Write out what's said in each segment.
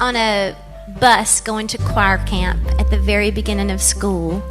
on a bus going to choir camp at the very beginning of school.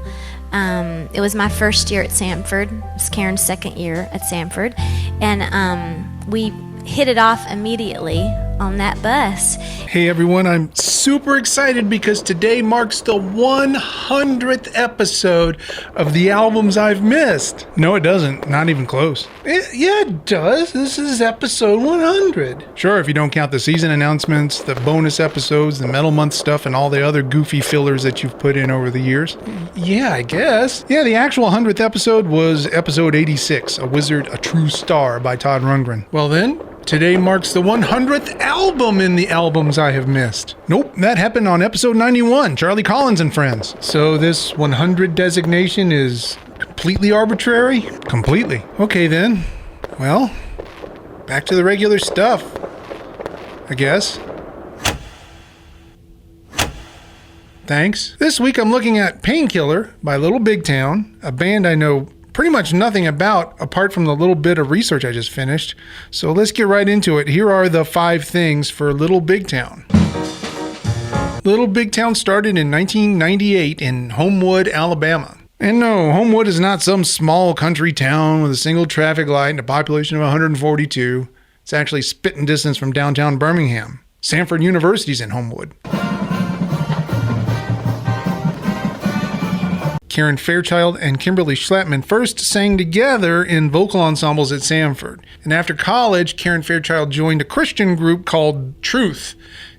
It was my first year at Samford. It was Karen's second year at Samford. And we hit it off immediately on that bus. Hey everyone, I'm super excited because today marks the 100th episode of the albums I've missed. No, it doesn't. Not even close. Yeah, it does. This is episode 100. Sure, if you don't count the season announcements, the bonus episodes, the Metal Month stuff, and all the other goofy fillers that you've put in over the years. Yeah, I guess. Yeah, the actual 100th episode was episode 86, A Wizard, a True Star by Todd Rundgren. Well then, today marks the 100th album in the albums I have missed. Nope, that happened on episode 91, Charlie Collins and Friends. So this 100 designation is completely arbitrary? Completely. Okay then. Well, back to the regular stuff, I guess. Thanks. This week I'm looking at Painkiller by Little Big Town, a band I know pretty much nothing about apart from the little bit of research I just finished. So let's get right into it. Here are the 5 things for Little Big Town. Little Big Town started in 1998 in Homewood, Alabama. And no, Homewood is not some small country town with a single traffic light and a population of 142. It's actually spitting distance from downtown Birmingham. Samford University's in Homewood. Karen Fairchild and Kimberly Schlattman first sang together in vocal ensembles at Samford. And after college, Karen Fairchild joined a Christian group called Truth.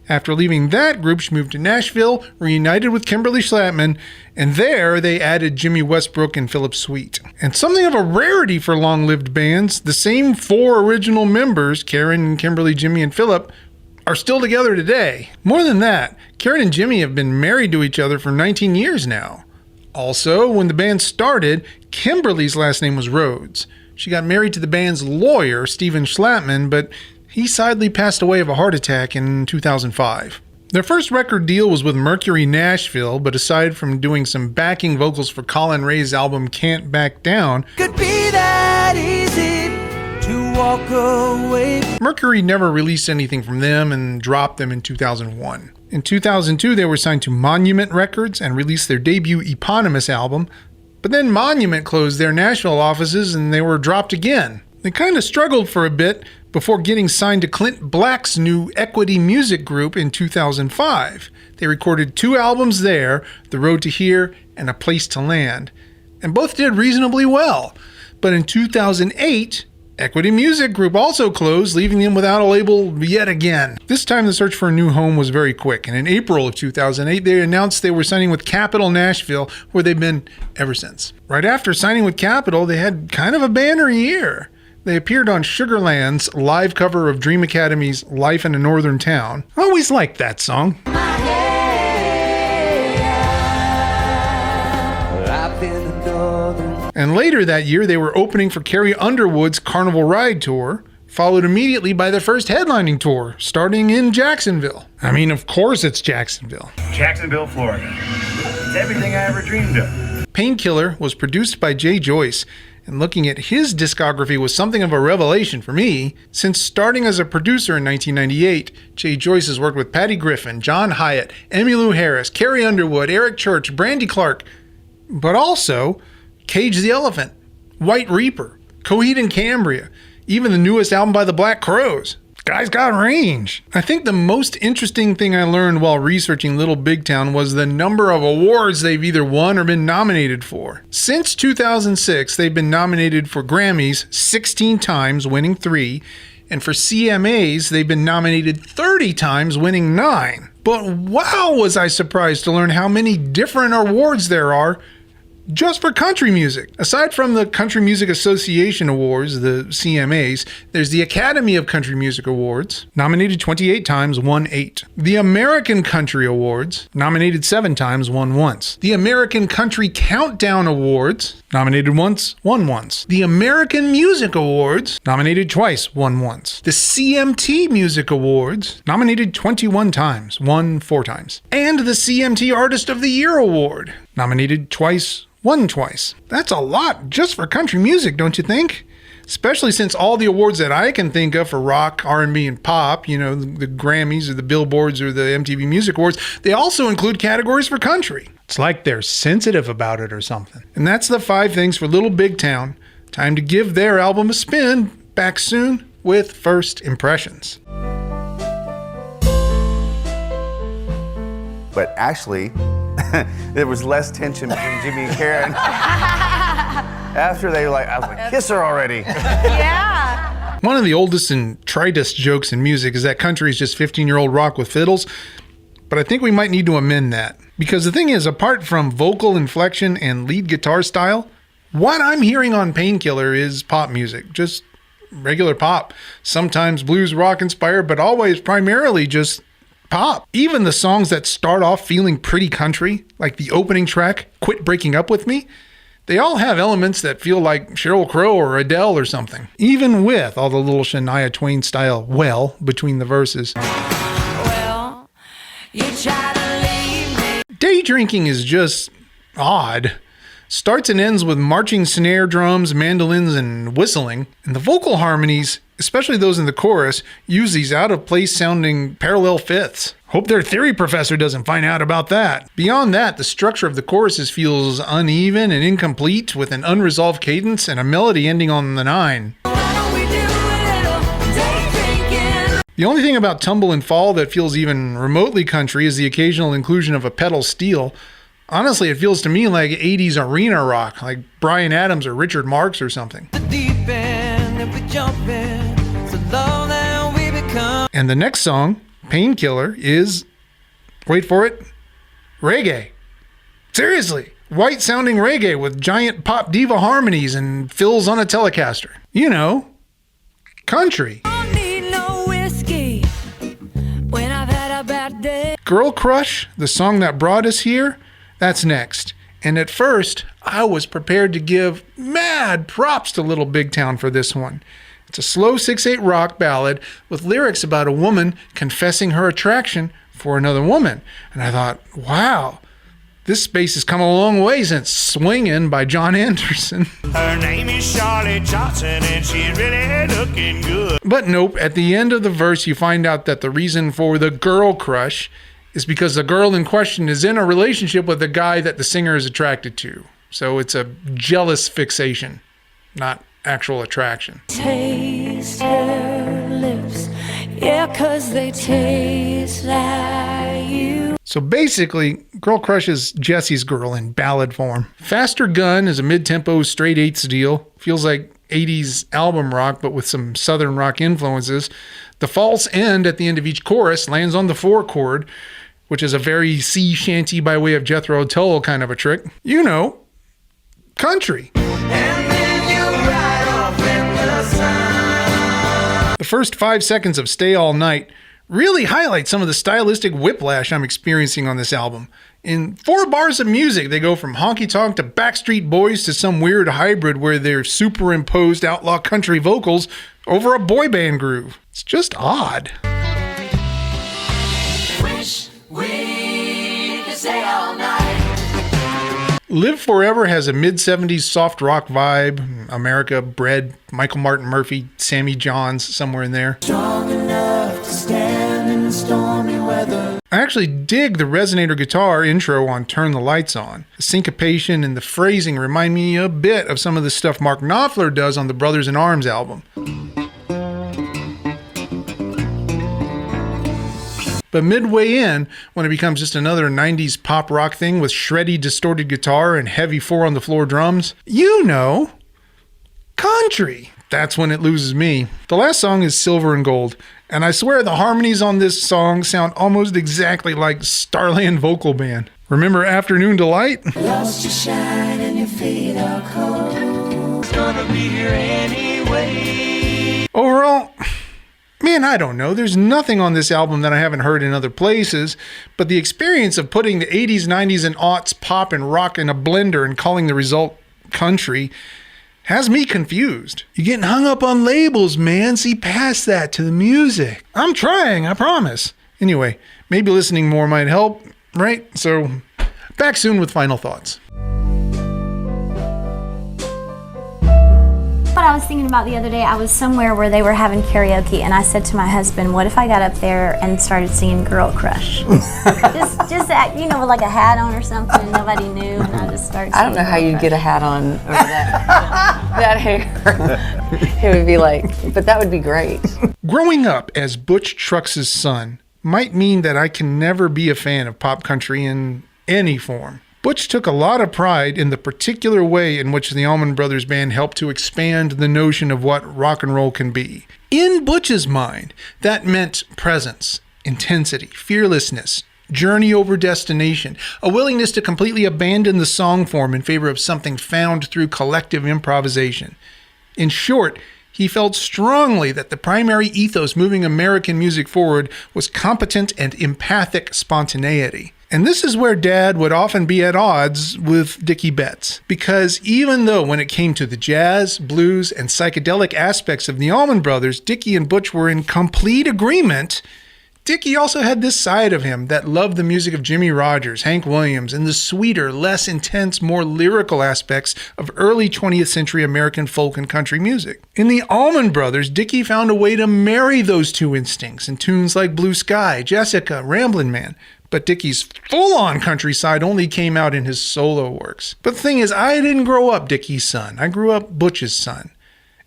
After leaving that group, she moved to Nashville, reunited with Kimberly Schlattman, and there they added Jimmy Westbrook and Philip Sweet. And something of a rarity for long-lived bands, the same 4 original members, Karen, Kimberly, Jimmy, and Philip, are still together today. More than that, Karen and Jimmy have been married to each other for 19 years now. Also, when the band started, Kimberly's last name was Rhodes. She got married to the band's lawyer, Stephen Schlattman, but he sadly passed away of a heart attack in 2005. Their first record deal was with Mercury Nashville, but aside from doing some backing vocals for Colin Ray's album Can't Back Down, could be that easy to walk away. Mercury never released anything from them and dropped them in 2001. In 2002, they were signed to Monument Records and released their debut eponymous album, but then Monument closed their Nashville offices and they were dropped again. They kind of struggled for a bit before getting signed to Clint Black's new Equity Music Group in 2005. They recorded 2 albums there, The Road to Here and A Place to Land, and both did reasonably well. But in 2008, Equity Music Group also closed, leaving them without a label yet again. This time the search for a new home was very quick, and in April of 2008 they announced they were signing with Capitol Nashville, where they've been ever since. Right after signing with Capitol, they had kind of a banner year. They appeared on Sugarland's live cover of Dream Academy's Life in a Northern Town. I always liked that song. And later that year, they were opening for Carrie Underwood's Carnival Ride Tour, followed immediately by their first headlining tour, starting in Jacksonville. I mean, of course it's Jacksonville. Jacksonville, Florida. It's everything I ever dreamed of. Painkiller was produced by Jay Joyce, and looking at his discography was something of a revelation for me. Since starting as a producer in 1998, Jay Joyce has worked with Patty Griffin, John Hyatt, Emmylou Harris, Carrie Underwood, Eric Church, Brandy Clark, but also Cage the Elephant, White Reaper, Coheed and Cambria, even the newest album by the Black Crowes. Guy's got range. I think the most interesting thing I learned while researching Little Big Town was the number of awards they've either won or been nominated for. Since 2006, they've been nominated for Grammys 16 times, winning 3, and for CMAs, they've been nominated 30 times, winning 9. But wow, was I surprised to learn how many different awards there are just for country music. Aside from the Country Music Association Awards, the CMAs, there's the Academy of Country Music Awards, nominated 28 times, won 8. The American Country Awards, nominated 7 times, won once. The American Country Countdown Awards, nominated once, won once. The American Music Awards, nominated twice, won once. The CMT Music Awards, nominated 21 times, won 4 times. And the CMT Artist of the Year Award, nominated twice, won twice. That's a lot just for country music, don't you think? especially since all the awards that I can think of for rock, R&B, and pop, you know, the Grammys or the Billboards or the MTV Music Awards, they also include categories for country. It's like they're sensitive about it or something. And that's the 5 things for Little Big Town. Time to give their album a spin. Back soon with First Impressions. But actually, there was less tension between Jimmy and Karen. After they were like, I was like, kiss her already. Yeah. One of the oldest and tritest jokes in music is that country is just 15-year-old rock with fiddles. But I think we might need to amend that. Because the thing is, apart from vocal inflection and lead guitar style, what I'm hearing on Painkiller is pop music. Just regular pop. Sometimes blues rock inspired, but always primarily just pop. Even the songs that start off feeling pretty country, like the opening track, Quit Breaking Up With Me, they all have elements that feel like Sheryl Crow or Adele or something. Even with all the little Shania Twain style well between the verses. Well, you try to leave me. Day Drinking is just odd. Starts and ends with marching snare drums, mandolins, and whistling. And the vocal harmonies, especially those in the chorus, use these out-of-place sounding parallel fifths. Hope their theory professor doesn't find out about that. Beyond that, the structure of the choruses feels uneven and incomplete, with an unresolved cadence and a melody ending on the 9. Why don't we do a little day drinking? The only thing about Tumble and Fall that feels even remotely country is the occasional inclusion of a pedal steel. Honestly, it feels to me like 80s arena rock, like Bryan Adams or Richard Marx or something. The deep end, if we jump in, so low now we become. And the next song, Painkiller, is, wait for it, reggae. Seriously, white-sounding reggae with giant pop diva harmonies and fills on a Telecaster. You know, country. Don't need no whiskey when I've had a bad day. Girl Crush, the song that brought us here, that's next. And at first, I was prepared to give mad props to Little Big Town for this one. It's a slow 6/8 rock ballad with lyrics about a woman confessing her attraction for another woman. And I thought, wow, this space has come a long way since Swingin' by John Anderson. Her name is Charlotte Johnson and she's really looking good. But nope, at the end of the verse, you find out that the reason for the girl crush is because the girl in question is in a relationship with the guy that the singer is attracted to. So it's a jealous fixation, not actual attraction. Taste her lips, yeah, 'cause they taste like you. So basically, Girl Crush is Jesse's girl in ballad form. Faster Gun is a mid-tempo straight eighths deal. Feels like 80s album rock, but with some southern rock influences. The false end at the end of each chorus lands on the 4 chord, which is a very sea shanty by way of Jethro Tull kind of a trick. You know, country. And then you ride off in the sun. The first 5 seconds of Stay All Night really highlight some of the stylistic whiplash I'm experiencing on this album. In 4 bars of music, they go from honky-tonk to Backstreet Boys to some weird hybrid where they're superimposed outlaw country vocals over a boy band groove. It's just odd. Wish we could stay all night. Live Forever has a mid-70s soft rock vibe. America, Bread, Michael Martin Murphy, Sammy Johns, somewhere in there. Strong enough to stand in the stormy weather. I actually dig the resonator guitar intro on Turn the Lights On. The syncopation and the phrasing remind me a bit of some of the stuff Mark Knopfler does on the Brothers in Arms album. But midway in, when it becomes just another 90s pop rock thing with shreddy distorted guitar and heavy 4-on-the-floor drums, you know, country. That's when it loses me. The last song is Silver and Gold, and I swear the harmonies on this song sound almost exactly like Starland Vocal Band. Remember Afternoon Delight? Lost your shine and your feet are cold. It's gonna be here anyway. Overall, man, I don't know. There's nothing on this album that I haven't heard in other places, but the experience of putting the 80s, 90s, and aughts pop and rock in a blender and calling the result country has me confused. You're getting hung up on labels, man. See past that to the music. I'm trying, I promise. Anyway, maybe listening more might help, right? So, back soon with final thoughts. what I was thinking about the other day. I was somewhere where they were having karaoke, and I said to my husband, what if I got up there and started singing Girl Crush? just you know, with like a hat on or something, and nobody knew, and I just started singing I don't know how Girl you'd Crush. get a hat on over that hair. It would be like, but that would be great. Growing up as Butch Trucks' son might mean that I can never be a fan of pop country in any form. Butch took a lot of pride in the particular way in which the Allman Brothers Band helped to expand the notion of what rock and roll can be. In Butch's mind, that meant presence, intensity, fearlessness, journey over destination, a willingness to completely abandon the song form in favor of something found through collective improvisation. In short, he felt strongly that the primary ethos moving American music forward was competent and empathic spontaneity. And this is where Dad would often be at odds with Dickie Betts. Because even though when it came to the jazz, blues, and psychedelic aspects of the Allman Brothers, Dickie and Butch were in complete agreement, Dickie also had this side of him that loved the music of Jimmie Rodgers, Hank Williams, and the sweeter, less intense, more lyrical aspects of early 20th century American folk and country music. In the Allman Brothers, Dickie found a way to marry those two instincts in tunes like Blue Sky, Jessica, Ramblin' Man. But Dickie's full-on country side only came out in his solo works. But the thing is, I didn't grow up Dickie's son. I grew up Butch's son.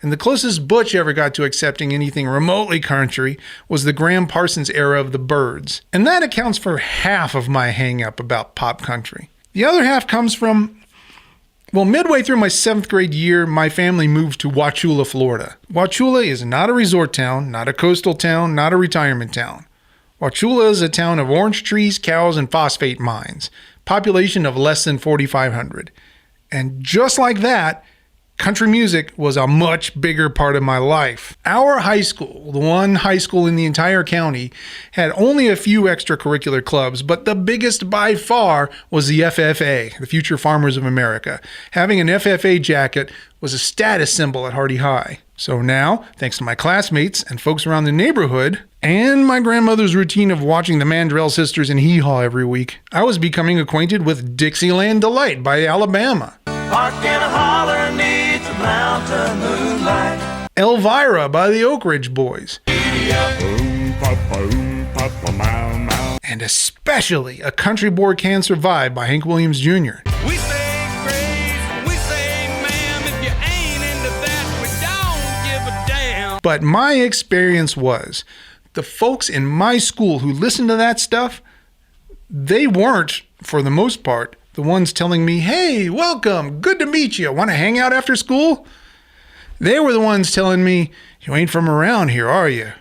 And the closest Butch ever got to accepting anything remotely country was the Graham Parsons era of the Byrds. And that accounts for half of my hang-up about pop country. The other half comes from, well, midway through my 7th grade year, my family moved to Wauchula, Florida. Wauchula is not a resort town, not a coastal town, not a retirement town. Wauchula is a town of orange trees, cows, and phosphate mines. Population of less than 4,500. And just like that, country music was a much bigger part of my life. Our high school, the one high school in the entire county, had only a few extracurricular clubs, but the biggest by far was the FFA, the Future Farmers of America. Having an FFA jacket was a status symbol at Hardy High. So now, thanks to my classmates and folks around the neighborhood, and my grandmother's routine of watching the Mandrell Sisters in Hee Haw every week, I was becoming acquainted with Dixieland Delight by Alabama. Park in a holler neath the mountain moonlight. Elvira by the Oak Ridge Boys. And especially A Country Boy Can Survive by Hank Williams Jr. We say grace, we say ma'am, if you ain't into that, we don't give a damn. But my experience was, the folks in my school who listened to that stuff, they weren't, for the most part, the ones telling me, hey, welcome, good to meet you, want to hang out after school? They were the ones telling me, you ain't from around here, are you?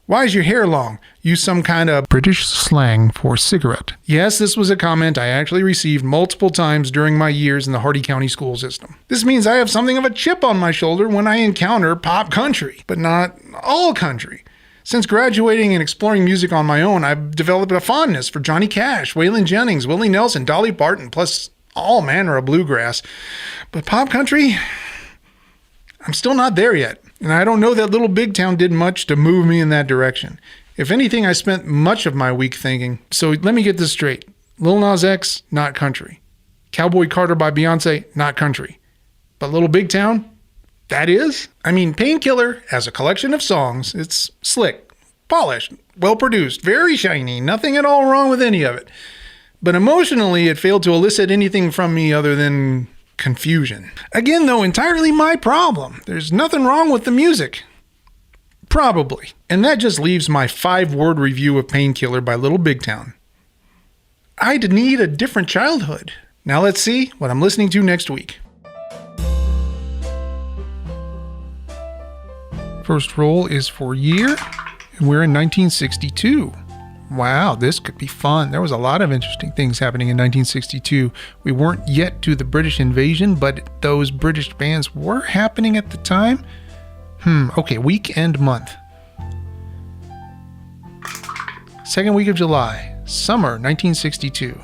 Why is your hair long? Use some kind of British slang for cigarette. Yes, this was a comment I actually received multiple times during my years in the Hardy County school system. This means I have something of a chip on my shoulder when I encounter pop country, but not all country. Since graduating and exploring music on my own, I've developed a fondness for Johnny Cash, Waylon Jennings, Willie Nelson, Dolly Parton, plus all manner of bluegrass. But pop country, I'm still not there yet. And I don't know that Little Big Town did much to move me in that direction. If anything, I spent much of my week thinking, so let me get this straight. Lil Nas X, not country. Cowboy Carter by Beyonce, not country. But Little Big Town? That is? I mean, Painkiller, as a collection of songs, it's slick, polished, well-produced, very shiny, nothing at all wrong with any of it. But emotionally, it failed to elicit anything from me other than confusion. Again, though, entirely my problem. There's nothing wrong with the music. Probably. And that just leaves my 5-word review of Painkiller by Little Big Town. I'd need a different childhood. Now let's see what I'm listening to next week. First roll is for year, and we're in 1962. Wow, this could be fun. There was a lot of interesting things happening in 1962. We weren't yet to the British invasion, but those British bands were happening at the time. Okay, week and month. Second week of July, summer 1962.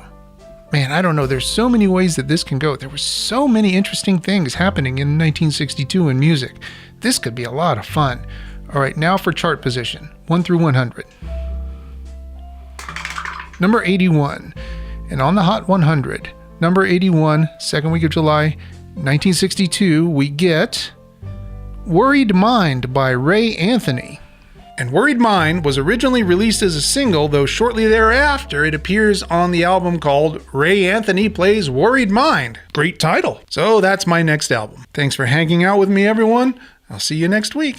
Man, I don't know. There's so many ways that this can go. There were so many interesting things happening in 1962 in music. This could be a lot of fun. All right, now for chart position, 1 through 100. Number 81. And on the Hot 100, number 81, second week of July, 1962, we get Worried Mind by Ray Anthony. And Worried Mind was originally released as a single, though shortly thereafter it appears on the album called Ray Anthony Plays Worried Mind. Great title. So that's my next album. Thanks for hanging out with me, everyone. I'll see you next week.